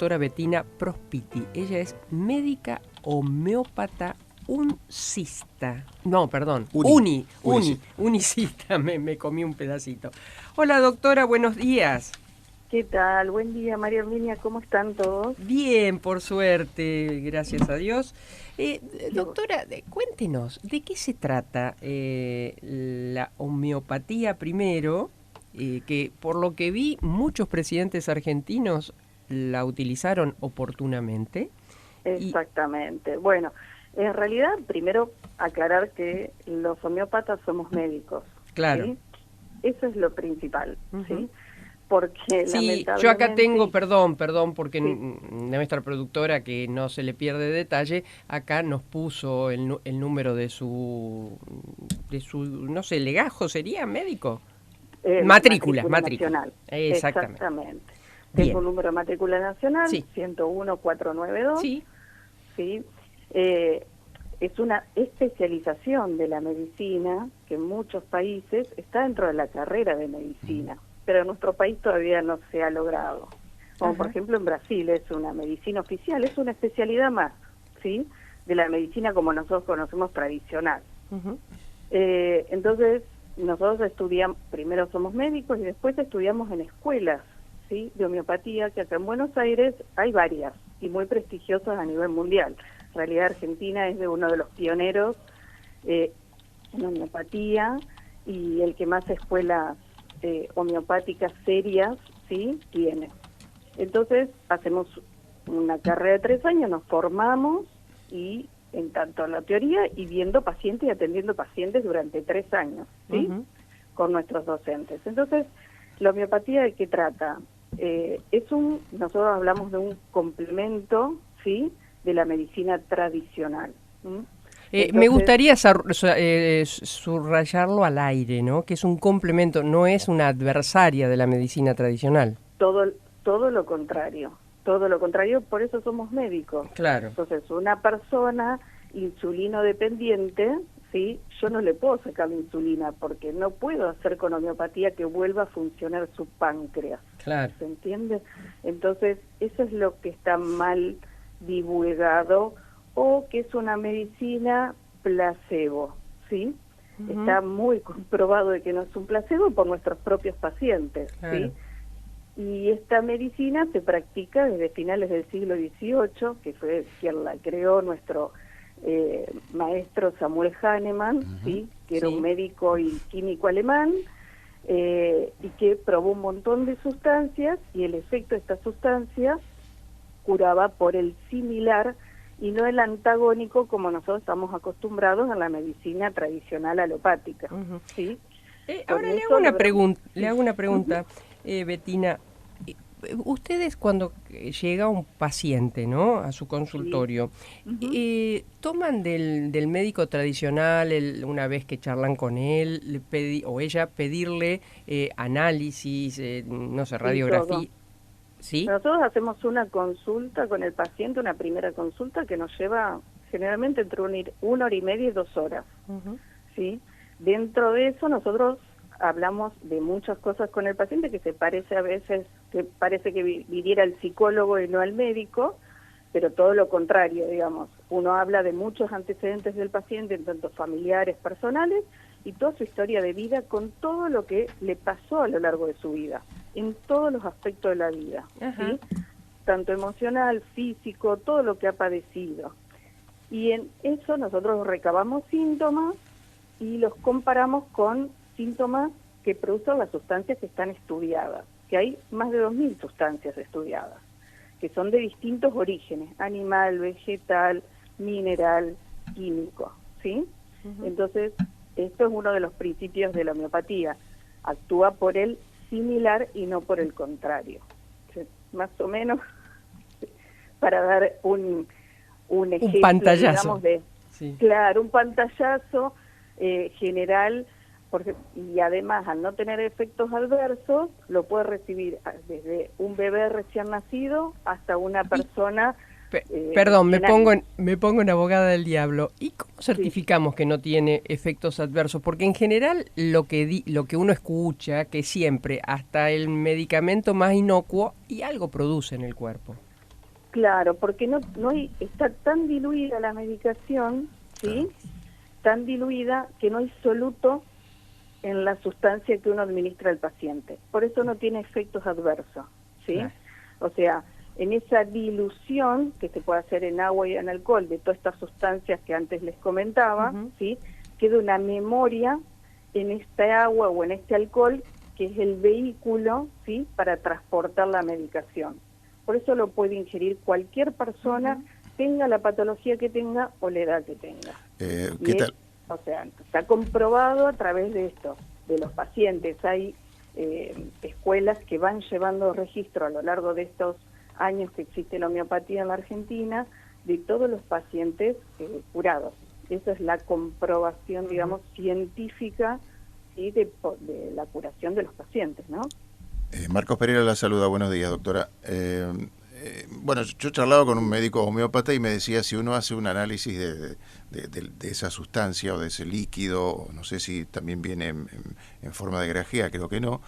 doctora Bettina Prospiti. Ella es médica homeópata unicista. No, perdón, unicista, me comí un pedacito. Hola doctora, buenos días. ¿Qué tal? Buen día, María Herminia, ¿cómo están todos? Bien, por suerte, gracias a Dios. Doctora, cuéntenos, ¿de qué se trata la homeopatía primero? Que por lo que vi, muchos presidentes argentinos la utilizaron oportunamente. Exactamente. Bueno, en realidad, primero aclarar que los homeópatas somos médicos. Claro. ¿Sí? Eso es lo principal, ¿sí? Porque sí, lamentablemente... yo acá tengo, perdón, porque nuestra productora, que no se le pierde detalle, acá nos puso el número de su, no sé, legajo, ¿sería médico? Matrícula nacional. Exactamente. Tengo un número de matrícula nacional, sí. 101492. Sí. ¿Sí? Es una especialización de la medicina que en muchos países está dentro de la carrera de medicina, pero en nuestro país todavía no se ha logrado. Como por ejemplo en Brasil es una medicina oficial, es una especialidad más, ¿sí? De la medicina como nosotros conocemos tradicional. Entonces, nosotros estudiamos, primero somos médicos y después estudiamos en escuelas, ¿sí? De homeopatía, que acá en Buenos Aires hay varias y muy prestigiosas a nivel mundial. En realidad Argentina es de uno de los pioneros en homeopatía y el que más escuelas homeopáticas serias, ¿sí? Tiene. Entonces hacemos una carrera de 3 años, nos formamos y en tanto la teoría y viendo pacientes y atendiendo pacientes durante 3 años, ¿sí? Con nuestros docentes. Entonces, la homeopatía, ¿de qué trata? Nosotros hablamos de un complemento, ¿sí? De la medicina tradicional. Entonces, me gustaría subrayarlo al aire, ¿no? Que es un complemento, no es una adversaria de la medicina tradicional. Todo lo contrario. Todo lo contrario, por eso somos médicos. Claro. Entonces, una persona insulino dependiente, ¿sí? Yo no le puedo sacar la insulina porque no puedo hacer con homeopatía que vuelva a funcionar su páncreas. Claro. ¿Se entiende? Entonces, eso es lo que está mal divulgado, o que es una medicina placebo, ¿sí? Está muy comprobado de que no es un placebo por nuestros propios pacientes, claro. ¿sí? Y esta medicina se practica desde finales del siglo XVIII, que fue quien la creó nuestro maestro Samuel Hahnemann, ¿sí? Que era un médico y químico alemán, y que probó un montón de sustancias, y el efecto de estas sustancias curaba por el similar y no el antagónico como nosotros estamos acostumbrados en la medicina tradicional alopática. ¿Sí? Ahora le hago una pregunta, Bettina. Ustedes cuando llega un paciente, ¿no?, a su consultorio, ¿toman del médico tradicional una vez que charlan con él o ella pedirle análisis, no sé, radiografía? ¿Sí? Nosotros hacemos una consulta con el paciente, una primera consulta que nos lleva generalmente entre 1 hora y media y 2 horas. ¿Sí? Dentro de eso nosotros hablamos de muchas cosas con el paciente que se parece a veces, que parece que viniera el psicólogo y no al médico, pero todo lo contrario, digamos. Uno habla de muchos antecedentes del paciente, tanto familiares, personales, y toda su historia de vida con todo lo que le pasó a lo largo de su vida, en todos los aspectos de la vida, ¿sí? Tanto emocional, físico, todo lo que ha padecido. Y en eso nosotros recabamos síntomas y los comparamos con síntomas que producen las sustancias que están estudiadas, que hay más de 2000 sustancias estudiadas, que son de distintos orígenes, animal, vegetal, mineral, químico, ¿sí? Entonces, esto es uno de los principios de la homeopatía, actúa por el similar y no por el contrario. ¿Sí? Más o menos, para dar un ejemplo, un pantallazo. Digamos, claro, un pantallazo general, y además al no tener efectos adversos, lo puede recibir desde un bebé recién nacido hasta una persona... Perdón, me pongo en abogada del diablo. ¿Y cómo certificamos que no tiene efectos adversos? Porque en general lo que uno escucha, que siempre, hasta el medicamento más inocuo, y algo produce en el cuerpo. Claro, porque está tan diluida la medicación, ¿sí? Tan diluida que no hay soluto en la sustancia que uno administra al paciente. Por eso no tiene efectos adversos, ¿sí? Claro. O sea, en esa dilución que se puede hacer en agua y en alcohol de todas estas sustancias que antes les comentaba, ¿sí? Queda una memoria en esta agua o en este alcohol que es el vehículo, ¿sí? Para transportar la medicación. Por eso lo puede ingerir cualquier persona, tenga la patología que tenga o la edad que tenga. ¿Qué tal? O sea, está comprobado a través de esto, de los pacientes. Hay escuelas que van llevando registro a lo largo de estos años que existe la homeopatía en la Argentina, de todos los pacientes curados. Esa es la comprobación, digamos, científica, ¿sí? de la curación de los pacientes, ¿no? Marcos Pereira la saluda, buenos días, doctora. Bueno, yo charlaba con un médico homeópata y me decía, si uno hace un análisis de esa sustancia o de ese líquido, no sé si también viene en forma de grajea, creo que no,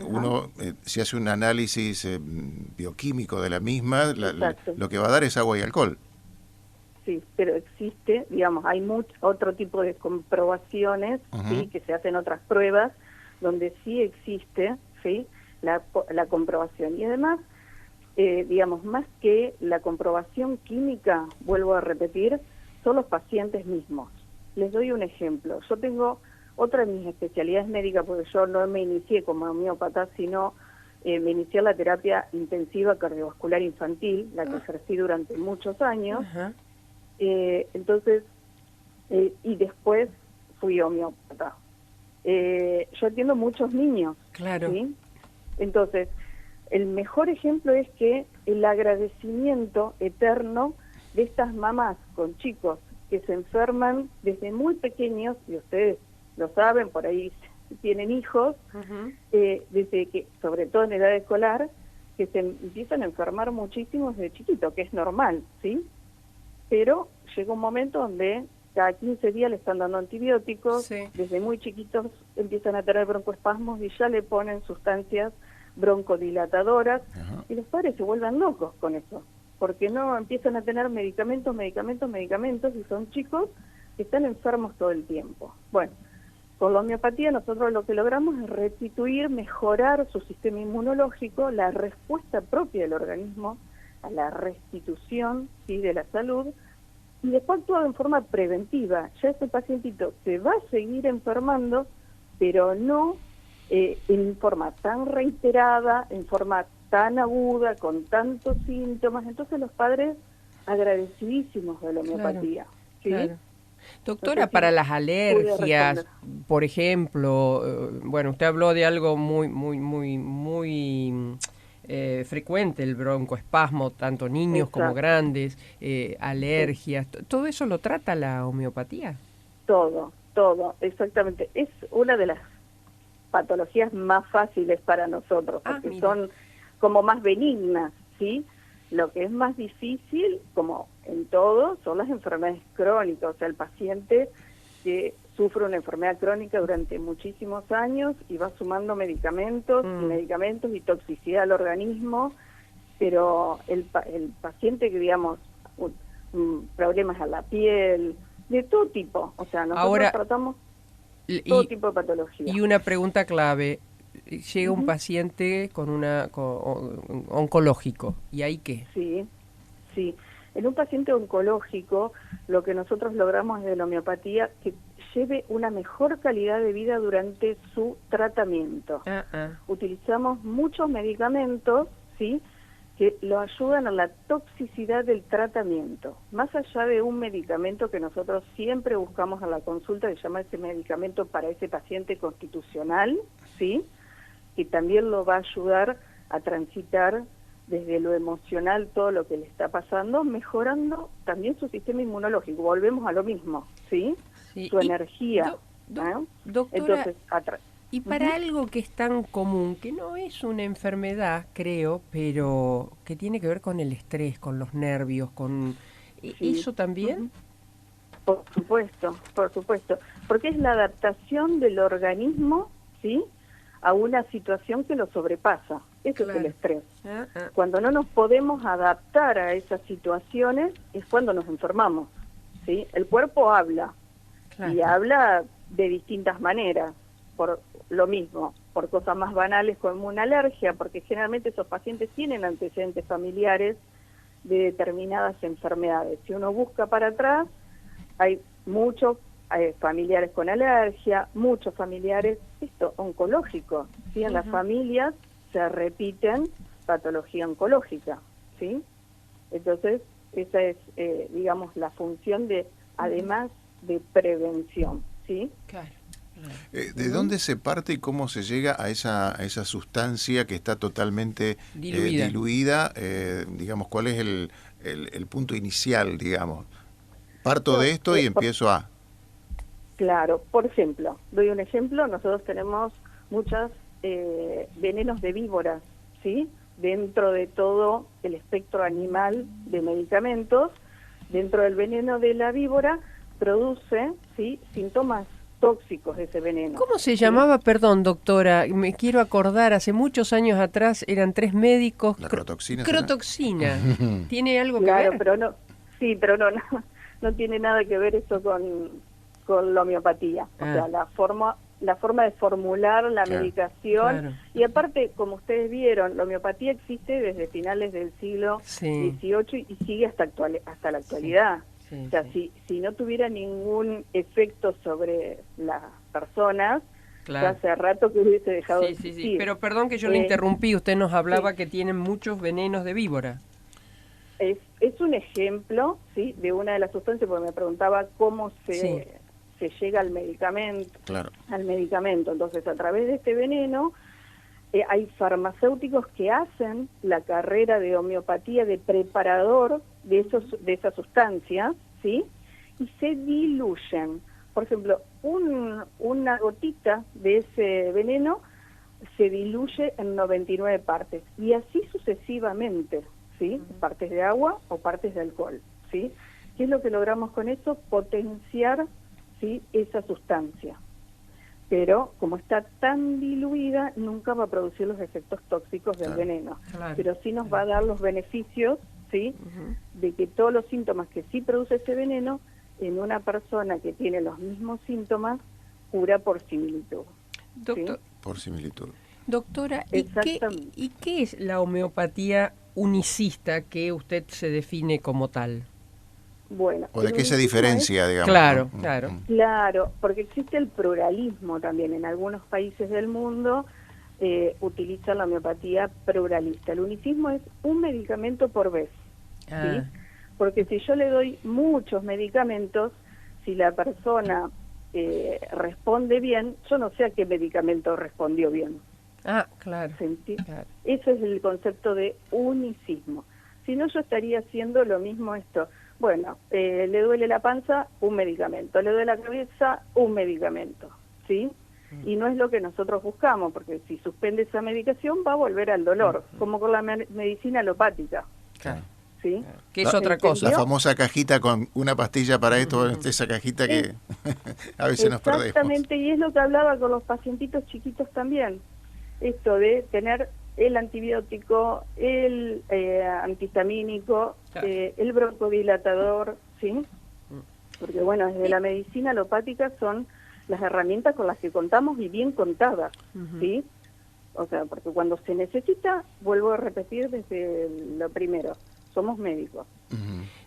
uno si hace un análisis bioquímico de la misma, lo que va a dar es agua y alcohol. Sí, pero existe, digamos, hay otro tipo de comprobaciones, ¿sí? Que se hacen otras pruebas, donde sí existe, ¿sí? la comprobación. Y además, digamos, más que la comprobación química, vuelvo a repetir, son los pacientes mismos. Les doy un ejemplo. Yo tengo otra de mis especialidades médicas, porque yo no me inicié como homeópata, sino me inicié en la terapia intensiva cardiovascular infantil, la que ejercí durante muchos años. Entonces, y después fui homeópata. Yo atiendo muchos niños. Claro. ¿Sí? Entonces, el mejor ejemplo es que el agradecimiento eterno de estas mamás con chicos que se enferman desde muy pequeños, y ustedes lo saben, por ahí tienen hijos, desde que, sobre todo en edad escolar, que se empiezan a enfermar muchísimo desde chiquito, que es normal, ¿sí? Pero llega un momento donde cada 15 días le están dando antibióticos, desde muy chiquitos empiezan a tener broncoespasmos y ya le ponen sustancias broncodilatadoras, y los padres se vuelven locos con eso, porque no empiezan a tener medicamentos, y son chicos que están enfermos todo el tiempo. Bueno, con la homeopatía nosotros lo que logramos es restituir, mejorar su sistema inmunológico, la respuesta propia del organismo a la restitución, ¿sí? de la salud, y después actúa en forma preventiva. Ya ese pacientito se va a seguir enfermando, pero no en forma tan reiterada, en forma tan aguda, con tantos síntomas. Entonces los padres agradecidísimos de la homeopatía. ¿Sí? Claro. Doctora, para las alergias, por ejemplo, bueno, usted habló de algo muy frecuente, el broncoespasmo, tanto niños como grandes, alergias, ¿todo eso lo trata la homeopatía? Todo, exactamente. Es una de las patologías más fáciles para nosotros, porque son como más benignas, ¿sí? Lo que es más difícil, como en todo, son las enfermedades crónicas, o sea, el paciente que sufre una enfermedad crónica durante muchísimos años y va sumando medicamentos y toxicidad al organismo, pero el paciente que, digamos, problemas a la piel, de todo tipo, o sea, nosotros tratamos todo tipo de patología. Y una pregunta clave, llega un paciente con oncológico, ¿y ahí qué? Sí. En un paciente oncológico, lo que nosotros logramos desde la homeopatía, que lleve una mejor calidad de vida durante su tratamiento. Utilizamos muchos medicamentos, ¿sí?, que lo ayudan a la toxicidad del tratamiento. Más allá de un medicamento que nosotros siempre buscamos a la consulta, que se llama ese medicamento para ese paciente constitucional, ¿sí?, que también lo va a ayudar a transitar desde lo emocional todo lo que le está pasando, mejorando también su sistema inmunológico. Volvemos a lo mismo, ¿sí? Su energía. Doctora, entonces, y para algo que es tan común, que no es una enfermedad, creo, pero que tiene que ver con el estrés, con los nervios, con ¿eso también? Por supuesto, porque es la adaptación del organismo, ¿sí?, a una situación que lo sobrepasa. Eso Claro. es el estrés. Cuando no nos podemos adaptar a esas situaciones es cuando nos enfermamos, ¿sí? El cuerpo habla, Claro. y habla de distintas maneras, por lo mismo, por cosas más banales como una alergia, porque generalmente esos pacientes tienen antecedentes familiares de determinadas enfermedades. Si uno busca para atrás, hay muchos familiares con alergia, muchos familiares oncológicos, ¿sí? En las familias se repiten patología oncológica, ¿sí? Entonces, esa es, digamos, la función de, además de prevención, ¿sí? Claro. ¿De dónde se parte y cómo se llega a esa sustancia que está totalmente diluida? Digamos, ¿cuál es el punto inicial, digamos? Parto de esto y empiezo a... Claro, por ejemplo, doy un ejemplo, nosotros tenemos muchos venenos de víboras, ¿sí? Dentro de todo el espectro animal de medicamentos, dentro del veneno de la víbora produce, ¿sí?, síntomas tóxicos de ese veneno. ¿Cómo se llamaba? Perdón, doctora, me quiero acordar, hace muchos años atrás eran 3 médicos. ¿La crotoxina? Crotoxina. ¿Tiene algo que Claro, ver? pero no, sí, pero no tiene nada que ver eso con la homeopatía. O sea, la forma de formular la medicación, y aparte, como ustedes vieron, la homeopatía existe desde finales del siglo XVIII y sigue hasta la actualidad. O sea, si no tuviera ningún efecto sobre las personas, ya hace rato que hubiese dejado de existir. Pero perdón que yo le interrumpí, usted nos hablaba que tienen muchos venenos de víbora. Es un ejemplo, ¿sí?, de una de las sustancias, porque me preguntaba cómo se llega al medicamento. Claro. Al medicamento. Entonces, a través de este veneno, hay farmacéuticos que hacen la carrera de homeopatía de preparador de esas sustancias, ¿sí? Y se diluyen. Por ejemplo, una gotita de ese veneno se diluye en 99 partes, y así sucesivamente, ¿sí? Partes de agua o partes de alcohol, ¿sí? ¿Qué es lo que logramos con eso? Potenciar, ¿sí?, esa sustancia. Pero como está tan diluida, nunca va a producir los efectos tóxicos del veneno. Pero sí nos va a dar los beneficios, ¿sí?, de que todos los síntomas que sí produce ese veneno, en una persona que tiene los mismos síntomas, cura por similitud. Doctor, ¿sí? Por similitud. Doctora, ¿y qué es la homeopatía unicista que usted se define como tal? Bueno, ¿o de qué se diferencia, digamos? Claro, ¿no? claro. Claro, porque existe el pluralismo también. En algunos países del mundo utilizan la homeopatía pluralista. El unicismo es un medicamento por vez, ¿sí? Porque si yo le doy muchos medicamentos, si la persona responde bien, yo no sé a qué medicamento respondió bien. Claro. Claro. Ese es el concepto de unicismo. Si no, yo estaría haciendo lo mismo esto. Bueno, le duele la panza, un medicamento. Le duele la cabeza, un medicamento, ¿sí? Y no es lo que nosotros buscamos, porque si suspende esa medicación va a volver al dolor, como con la medicina alopática. Claro. ¿Sí? Que es otra cosa. La famosa cajita con una pastilla para esto, esa cajita que a veces nos perdemos. Exactamente, y es lo que hablaba con los pacientitos chiquitos también. Esto de tener el antibiótico, el antihistamínico, el broncodilatador, ¿sí? Porque bueno, desde la medicina alopática son las herramientas con las que contamos y bien contadas, ¿sí? O sea, porque cuando se necesita, vuelvo a repetir desde lo primero, somos médicos.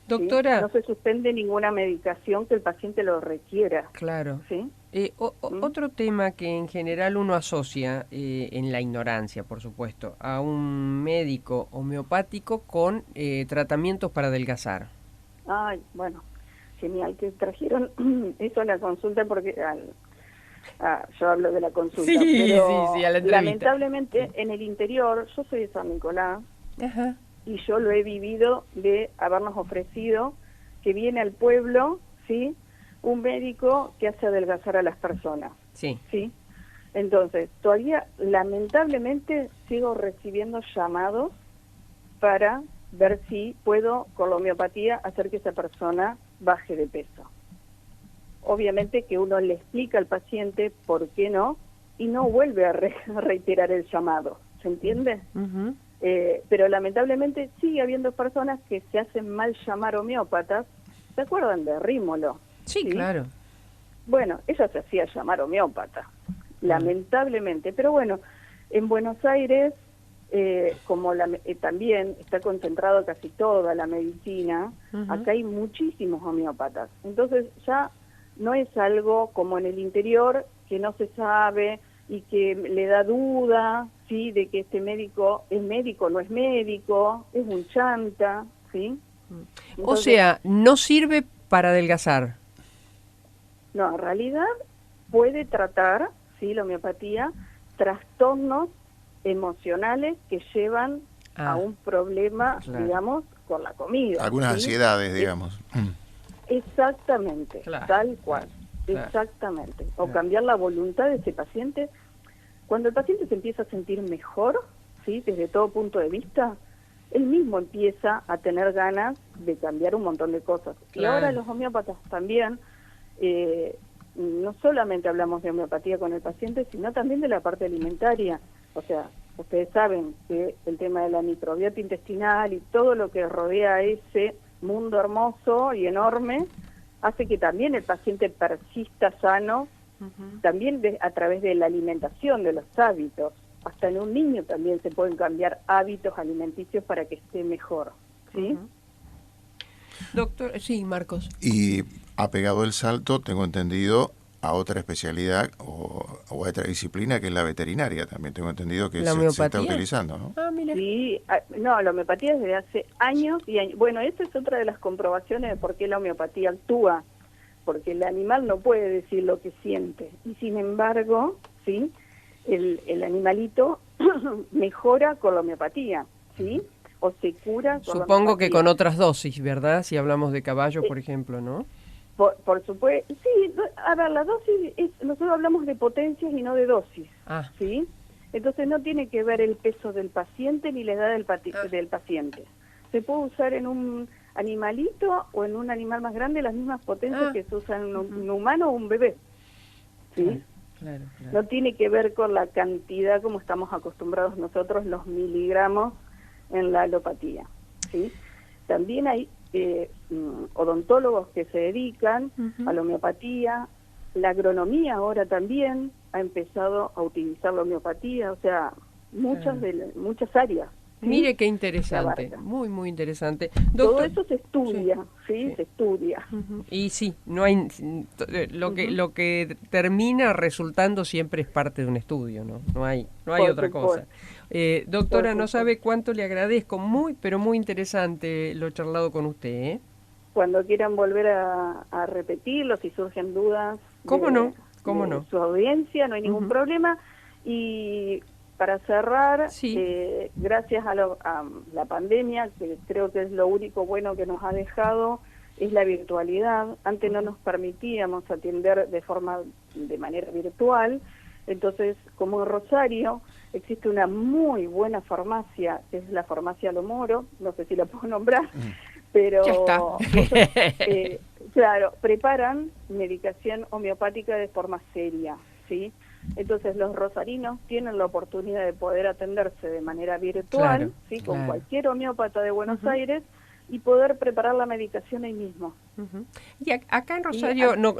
Doctora. ¿Sí? No se suspende ninguna medicación que el paciente lo requiera. Claro. ¿Sí? Otro tema que en general uno asocia, en la ignorancia, por supuesto, a un médico homeopático con tratamientos para adelgazar. Ay, bueno, genial que trajeron eso a la consulta, porque yo hablo de la consulta, pero a la entrevista. Lamentablemente en el interior, yo soy de San Nicolás, y yo lo he vivido de habernos ofrecido que viene al pueblo, ¿sí?, un médico que hace adelgazar a las personas. Sí. ¿Sí? Entonces, todavía lamentablemente sigo recibiendo llamados para ver si puedo con la homeopatía hacer que esa persona baje de peso. Obviamente que uno le explica al paciente por qué no, y no vuelve a reiterar el llamado, ¿se entiende? Pero lamentablemente sigue habiendo personas que se hacen mal llamar homeópatas. ¿Se acuerdan de Rímolo? Sí, claro. Bueno, ella se hacía llamar homeópata, lamentablemente. Pero bueno, en Buenos Aires, como también está concentrado casi toda la medicina, acá hay muchísimos homeópatas. Entonces ya no es algo como en el interior, que no se sabe y que le da duda, ¿sí?, de que este médico es médico, no es médico, es un chanta, ¿sí? Entonces, o sea, no sirve para adelgazar. No, en realidad puede tratar, ¿sí?, la homeopatía, trastornos emocionales que llevan a un problema, digamos, con la comida. Algunas ansiedades, digamos. Exactamente, tal cual. Exactamente. O cambiar la voluntad de ese paciente. Cuando el paciente se empieza a sentir mejor, ¿sí?, desde todo punto de vista, él mismo empieza a tener ganas de cambiar un montón de cosas. Y ahora los homeópatas también, no solamente hablamos de homeopatía con el paciente, sino también de la parte alimentaria. O sea, ustedes saben que el tema de la microbiota intestinal y todo lo que rodea ese mundo hermoso y enorme hace que también el paciente persista sano, también a través de la alimentación, de los hábitos. Hasta en un niño también se pueden cambiar hábitos alimenticios para que esté mejor, ¿sí? Doctor, sí, Marcos. Y ha pegado el salto, tengo entendido, a otra especialidad o a otra disciplina que es la veterinaria. También tengo entendido que se está utilizando, ¿no? Mira. Sí, no, la homeopatía desde hace años y años. Bueno, esa es otra de las comprobaciones de por qué la homeopatía actúa, porque el animal no puede decir lo que siente. Y sin embargo, ¿sí?, el animalito mejora con la homeopatía, ¿sí? O se cura con la Supongo que con otras dosis, ¿verdad? Si hablamos de caballos, por ejemplo, ¿no? Por supuesto, sí, a ver, la dosis, nosotros hablamos de potencias y no de dosis, ¿sí? Entonces no tiene que ver el peso del paciente ni la edad del paciente. Se puede usar en un animalito o en un animal más grande las mismas potencias que se usan en un humano o un bebé, ¿sí? Claro. No tiene que ver con la cantidad como estamos acostumbrados nosotros, los miligramos en la alopatía, ¿sí? También hay odontólogos que se dedican a la homeopatía, la agronomía ahora también ha empezado a utilizar la homeopatía, o sea, muchas áreas. ¿Sí? Mire qué interesante, muy, muy interesante. Doctor, todo eso se estudia, ¿sí? Se estudia. Y sí, no hay lo que termina resultando siempre es parte de un estudio, ¿no? No hay otra cosa. Doctora, no sabe cuánto le agradezco, muy, pero muy interesante lo charlado con usted, ¿eh? Cuando quieran volver a repetirlo, si surgen dudas. ¿Cómo no? Su audiencia, no hay ningún problema. Y para cerrar, gracias a la pandemia, que creo que es lo único bueno que nos ha dejado, es la virtualidad. Antes no nos permitíamos atender de manera virtual. Entonces, como en Rosario existe una muy buena farmacia, que es la farmacia Lo Moro, no sé si la puedo nombrar, pero ya está. Claro, preparan medicación homeopática de forma seria, ¿sí? Entonces los rosarinos tienen la oportunidad de poder atenderse de manera virtual, ¿sí? Con cualquier homeópata de Buenos Aires y poder preparar la medicación ahí mismo. Y acá en Rosario no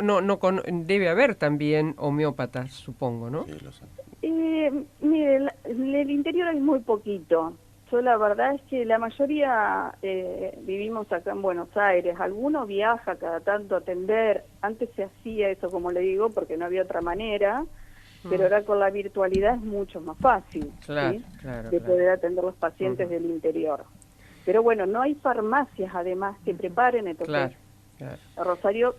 debe haber también homeópatas, supongo, ¿no? Sí, lo sé. Mire, en el interior hay muy poquito. Yo la verdad es que la mayoría vivimos acá en Buenos Aires. Alguno viaja cada tanto a atender. Antes se hacía eso, como le digo, porque no había otra manera. Pero ahora con la virtualidad es mucho más fácil de poder atender los pacientes del interior. Pero bueno, no hay farmacias además que preparen, entonces Rosario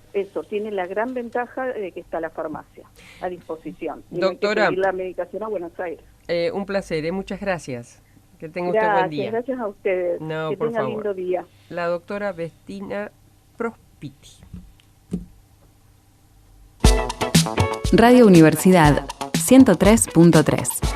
tiene la gran ventaja de que está la farmacia a disposición. Y doctora, no hay que pedir la medicación a Buenos Aires. Un placer, muchas gracias. Que tenga usted buen día. Gracias a ustedes. No, que tenga lindo día. La doctora Bettina Prospiti. Radio Universidad 103.3